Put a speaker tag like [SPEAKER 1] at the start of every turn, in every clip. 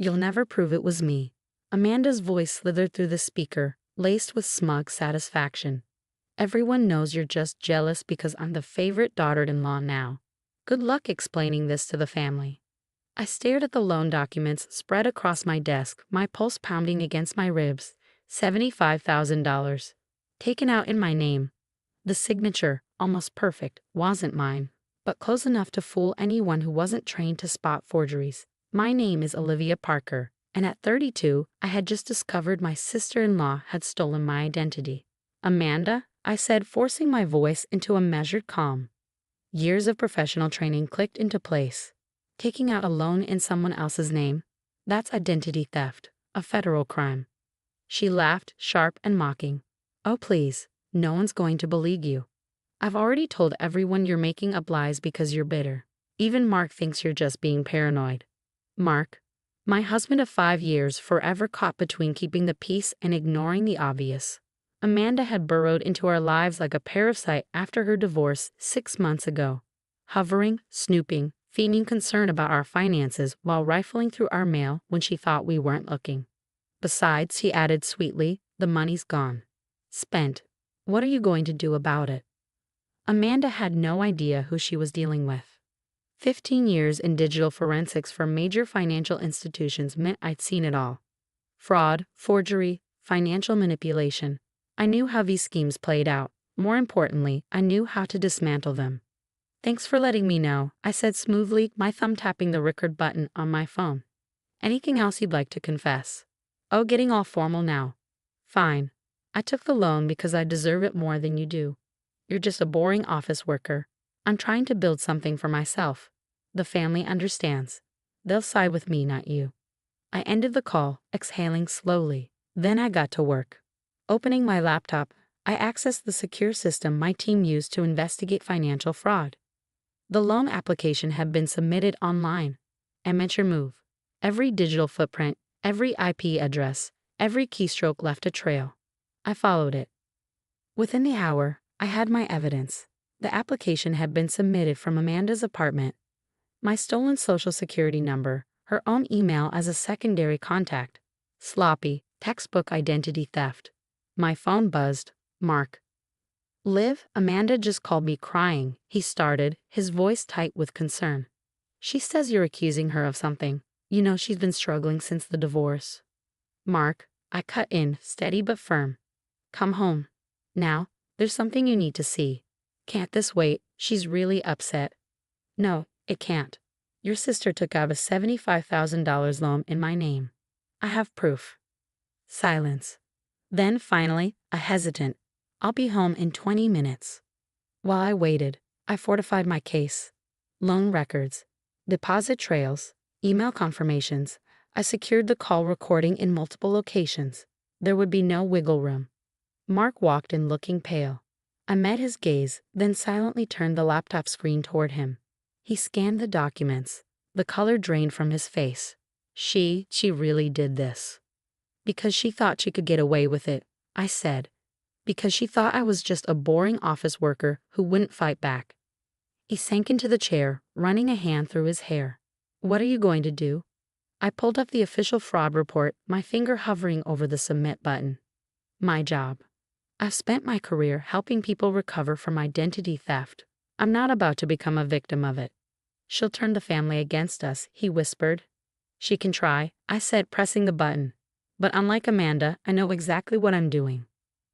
[SPEAKER 1] You'll never prove it was me. Amanda's voice slithered through the speaker, laced with smug satisfaction. Everyone knows you're just jealous because I'm the favorite daughter-in-law now. Good luck explaining this to the family. I stared at the loan documents spread across my desk, my pulse pounding against my ribs. $75,000. Taken out in my name. The signature, almost perfect, wasn't mine, but close enough to fool anyone who wasn't trained to spot forgeries. My name is Olivia Parker, and at 32, I had just discovered my sister-in-law had stolen my identity. Amanda, I said, forcing my voice into a measured calm. Years of professional training clicked into place. Taking out a loan in someone else's name? That's identity theft, a federal crime. She laughed, sharp and mocking. Oh please, no one's going to believe you. I've already told everyone you're making up lies because you're bitter. Even Mark thinks you're just being paranoid. Mark, my husband of 5 years, forever caught between keeping the peace and ignoring the obvious. Amanda had burrowed into our lives like a parasite after her divorce 6 months ago. Hovering, snooping, feigning concern about our finances while rifling through our mail when she thought we weren't looking. Besides, he added sweetly, the money's gone. Spent. What are you going to do about it? Amanda had no idea who she was dealing with. 15 years in digital forensics for major financial institutions meant I'd seen it all. Fraud, forgery, financial manipulation. I knew how these schemes played out. More importantly, I knew how to dismantle them. Thanks for letting me know, I said smoothly, my thumb tapping the record button on my phone. Anything else you'd like to confess? Oh, getting all formal now. Fine. I took the loan because I deserve it more than you do. You're just a boring office worker. I'm trying to build something for myself. The family understands. They'll side with me, not you. I ended the call, exhaling slowly. Then I got to work. Opening my laptop, I accessed the secure system my team used to investigate financial fraud. The loan application had been submitted online. Amateur move. Every digital footprint, every IP address, every keystroke left a trail. I followed it. Within the hour, I had my evidence. The application had been submitted from Amanda's apartment. My stolen social security number, her own email as a secondary contact. Sloppy, textbook identity theft. My phone buzzed. Mark. Liv, Amanda just called me crying, he started, his voice tight with concern. She says you're accusing her of something. You know she's been struggling since the divorce. Mark, I cut in, steady but firm. Come home. Now, there's something you need to see. Can't this wait? She's really upset. No, it can't. Your sister took out a $75,000 loan in my name. I have proof. Silence. Then finally, a hesitant. I'll be home in 20 minutes. While I waited, I fortified my case. Loan records, deposit trails, email confirmations. I secured the call recording in multiple locations. There would be no wiggle room. Mark walked in looking pale. I met his gaze, then silently turned the laptop screen toward him. He scanned the documents. The color drained from his face. She really did this. Because she thought she could get away with it, I said. Because she thought I was just a boring office worker who wouldn't fight back. He sank into the chair, running a hand through his hair. What are you going to do? I pulled up the official fraud report, my finger hovering over the submit button. My job. I've spent my career helping people recover from identity theft. I'm not about to become a victim of it. She'll turn the family against us, he whispered. She can try, I said, pressing the button. But unlike Amanda, I know exactly what I'm doing.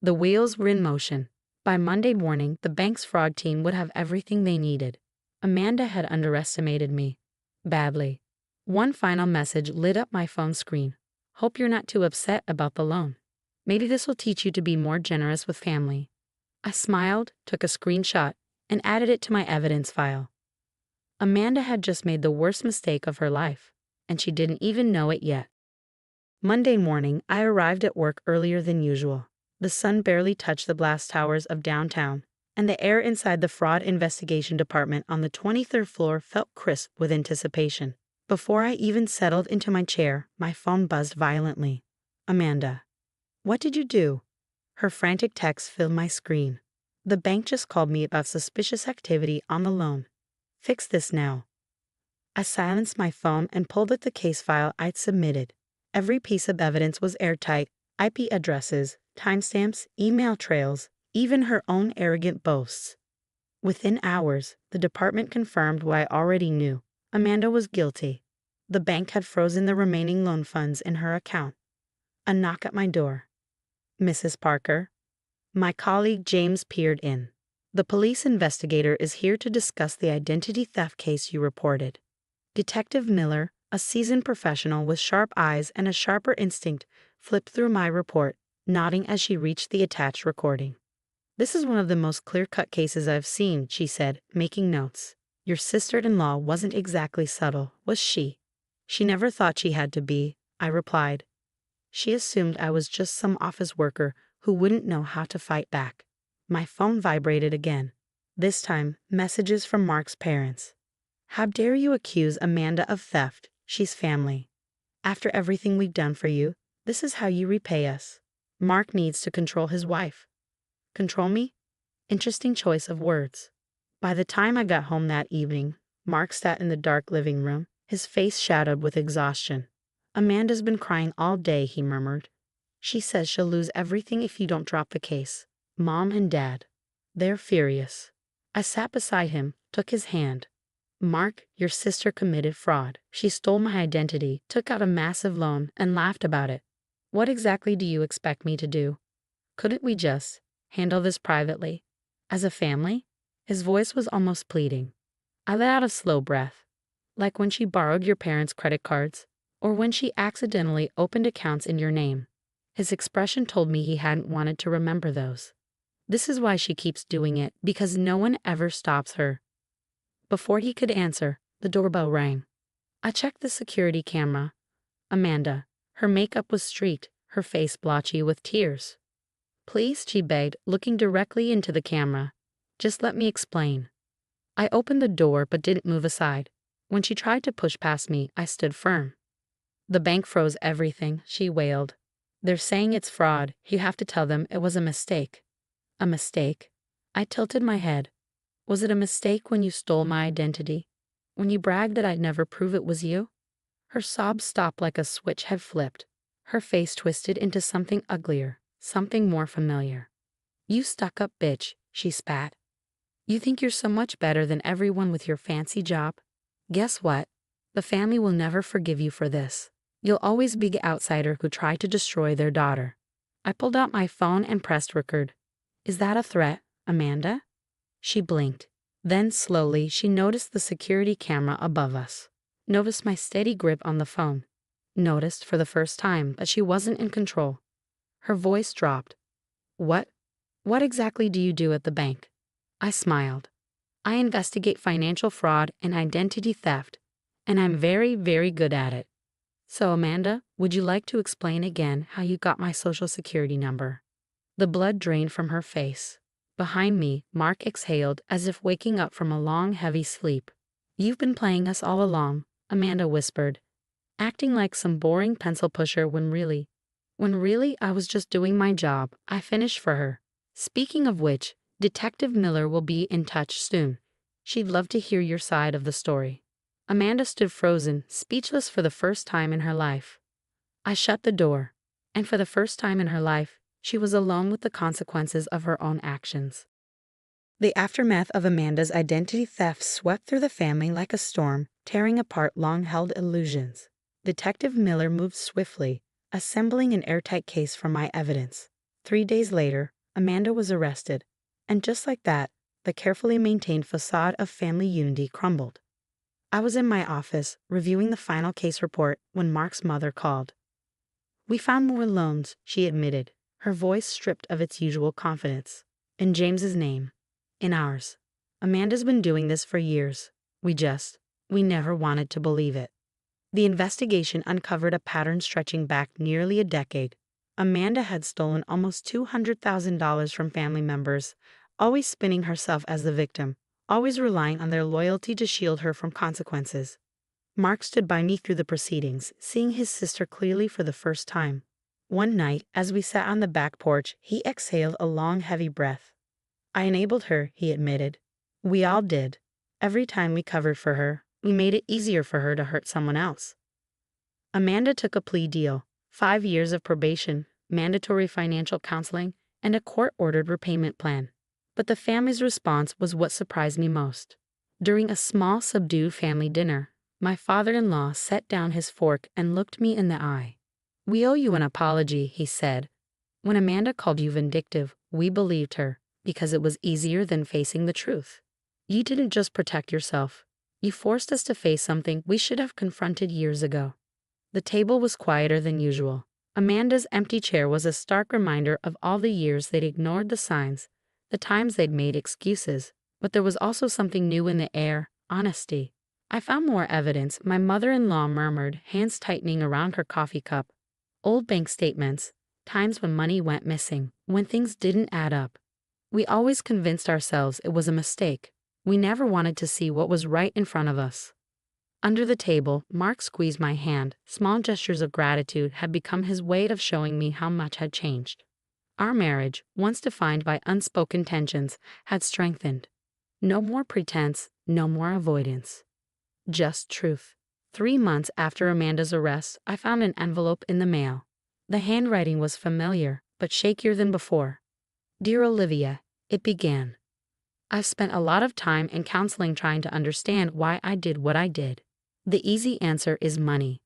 [SPEAKER 1] The wheels were in motion. By Monday morning, the bank's fraud team would have everything they needed. Amanda had underestimated me. Badly. One final message lit up my phone screen. Hope you're not too upset about the loan. Maybe this will teach you to be more generous with family. I smiled, took a screenshot, and added it to my evidence file. Amanda had just made the worst mistake of her life, and she didn't even know it yet. Monday morning, I arrived at work earlier than usual. The sun barely touched the glass towers of downtown, and the air inside the fraud investigation department on the 23rd floor felt crisp with anticipation. Before I even settled into my chair, my phone buzzed violently. Amanda. What did you do? Her frantic text filled my screen. The bank just called me about suspicious activity on the loan. Fix this now. I silenced my phone and pulled at the case file I'd submitted. Every piece of evidence was airtight: IP addresses, timestamps, email trails, even her own arrogant boasts. Within hours, the department confirmed what I already knew. Amanda was guilty. The bank had frozen the remaining loan funds in her account. A knock at my door. "Mrs. Parker?" My colleague James peered in. "The police investigator is here to discuss the identity theft case you reported." Detective Miller, a seasoned professional with sharp eyes and a sharper instinct, flipped through my report, nodding as she reached the attached recording. "This is one of the most clear-cut cases I've seen," she said, making notes. "Your sister-in-law wasn't exactly subtle, was she?" "She never thought she had to be," I replied. "She assumed I was just some office worker who wouldn't know how to fight back." My phone vibrated again. This time, messages from Mark's parents. "How dare you accuse Amanda of theft? She's family. After everything we've done for you, this is how you repay us." Mark needs to control his wife. Control me? Interesting choice of words. By the time I got home that evening, Mark sat in the dark living room, his face shadowed with exhaustion. "Amanda's been crying all day," he murmured. "She says she'll lose everything if you don't drop the case. Mom and Dad, they're furious." I sat beside him, took his hand. "Mark, your sister committed fraud. She stole my identity, took out a massive loan, and laughed about it. What exactly do you expect me to do? Couldn't we just handle this privately? As a family?" His voice was almost pleading. I let out a slow breath. "Like when she borrowed your parents' credit cards, or when she accidentally opened accounts in your name." His expression told me he hadn't wanted to remember those. "This is why she keeps doing it, because no one ever stops her." Before he could answer, the doorbell rang. I checked the security camera. Amanda. Her makeup was streaked, her face blotchy with tears. "Please," she begged, looking directly into the camera. "Just let me explain." I opened the door but didn't move aside. When she tried to push past me, I stood firm. "The bank froze everything," she wailed. "They're saying it's fraud. You have to tell them it was a mistake." "A mistake?" I tilted my head. "Was it a mistake when you stole my identity? When you bragged that I'd never prove it was you?" Her sobs stopped like a switch had flipped. Her face twisted into something uglier, something more familiar. "You stuck-up bitch," she spat. "You think you're so much better than everyone with your fancy job? Guess what? The family will never forgive you for this. You'll always be the outsider who tried to destroy their daughter." I pulled out my phone and pressed record. "Is that a threat, Amanda?" She blinked. Then, slowly, she noticed the security camera above us. Noticed my steady grip on the phone. Noticed, for the first time, that she wasn't in control. Her voice dropped. What exactly do you do at the bank?" I smiled. "I investigate financial fraud and identity theft, and I'm very, very good at it." "So, Amanda, would you like to explain again how you got my social security number?" The blood drained from her face. Behind me, Mark exhaled as if waking up from a long, heavy sleep. "You've been playing us all along," Amanda whispered, "acting like some boring pencil pusher when really I was just doing my job." I finished for her. "Speaking of which, Detective Miller will be in touch soon. She'd love to hear your side of the story." Amanda stood frozen, speechless for the first time in her life. I shut the door, and for the first time in her life, she was alone with the consequences of her own actions. The aftermath of Amanda's identity theft swept through the family like a storm, tearing apart long-held illusions. Detective Miller moved swiftly, assembling an airtight case from my evidence. 3 days later, Amanda was arrested, and just like that, the carefully maintained facade of family unity crumbled. I was in my office, reviewing the final case report, when Mark's mother called. "We found more loans," she admitted, her voice stripped of its usual confidence. "In James's name. In ours. Amanda's been doing this for years. We never wanted to believe it." The investigation uncovered a pattern stretching back nearly a decade. Amanda had stolen almost $200,000 from family members, always spinning herself as the victim, always relying on their loyalty to shield her from consequences. Mark stood by me through the proceedings, seeing his sister clearly for the first time. One night, as we sat on the back porch, he exhaled a long, heavy breath. "I enabled her," he admitted. "We all did. Every time we covered for her, We made it easier for her to hurt someone else. Amanda took a plea deal, 5 years of probation, mandatory financial counseling, and a court-ordered repayment plan. But the family's response was what surprised me most. During a small, subdued family dinner, my father-in-law set down his fork and looked me in the eye. "We owe you an apology," he said. "When Amanda called you vindictive, we believed her, because it was easier than facing the truth. You didn't just protect yourself. You forced us to face something we should have confronted years ago." The table was quieter than usual. Amanda's empty chair was a stark reminder of all the years they'd ignored the signs, the times they'd made excuses, but there was also something new in the air: honesty. "I found more evidence," my mother-in-law murmured, hands tightening around her coffee cup. "Old bank statements, times when money went missing, when things didn't add up. We always convinced ourselves it was a mistake. We never wanted to see what was right in front of us." Under the table, Mark squeezed my hand. Small gestures of gratitude had become his way of showing me how much had changed. Our marriage, once defined by unspoken tensions, had strengthened. No more pretense, no more avoidance. Just truth. 3 months after Amanda's arrest, I found an envelope in the mail. The handwriting was familiar, but shakier than before. "Dear Olivia," it began. "I've spent a lot of time in counseling trying to understand why I did what I did. The easy answer is money.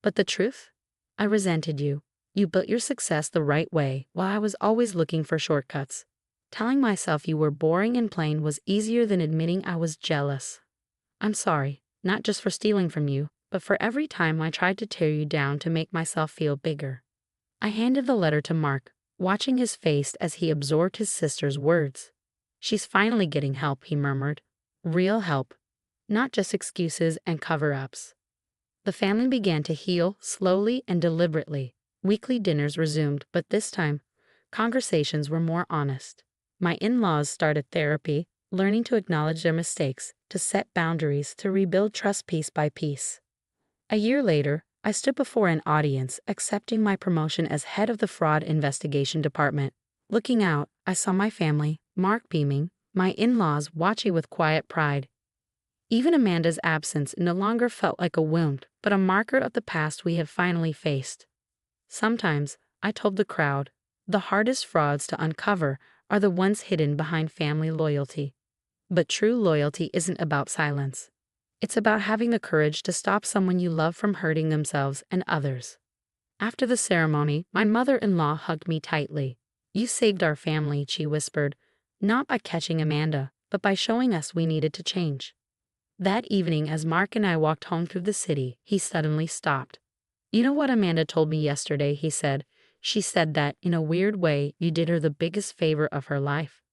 [SPEAKER 1] But the truth? I resented you. You built your success the right way, while I was always looking for shortcuts. Telling myself you were boring and plain was easier than admitting I was jealous. I'm sorry, not just for stealing from you, but for every time I tried to tear you down to make myself feel bigger." I handed the letter to Mark, watching his face as he absorbed his sister's words. "She's finally getting help," he murmured. "Real help. Not just excuses and cover-ups." The family began to heal, slowly and deliberately. Weekly dinners resumed, but this time, conversations were more honest. My in-laws started therapy, learning to acknowledge their mistakes, to set boundaries, to rebuild trust piece by piece. A year later, I stood before an audience, accepting my promotion as head of the fraud investigation department. Looking out, I saw my family, Mark beaming, my in-laws watching with quiet pride. Even Amanda's absence no longer felt like a wound, but a marker of the past we have finally faced. Sometimes, I told the crowd, the hardest frauds to uncover are the ones hidden behind family loyalty. But true loyalty isn't about silence. It's about having the courage to stop someone you love from hurting themselves and others. After the ceremony, my mother-in-law hugged me tightly. "You saved our family," she whispered, "not by catching Amanda, but by showing us we needed to change." That evening, as Mark and I walked home through the city, he suddenly stopped. "You know what Amanda told me yesterday," he said. "She said that, in a weird way, you did her the biggest favor of her life.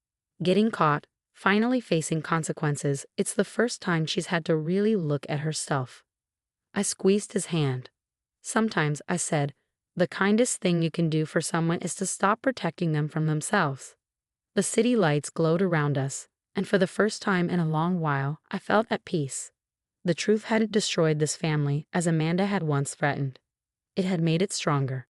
[SPEAKER 1] Getting caught, finally facing consequences, it's the first time she's had to really look at herself." I squeezed his hand. "Sometimes," I said, "the kindest thing you can do for someone is to stop protecting them from themselves." The city lights glowed around us, and for the first time in a long while, I felt at peace. The truth hadn't destroyed this family as Amanda had once threatened. It had made it stronger.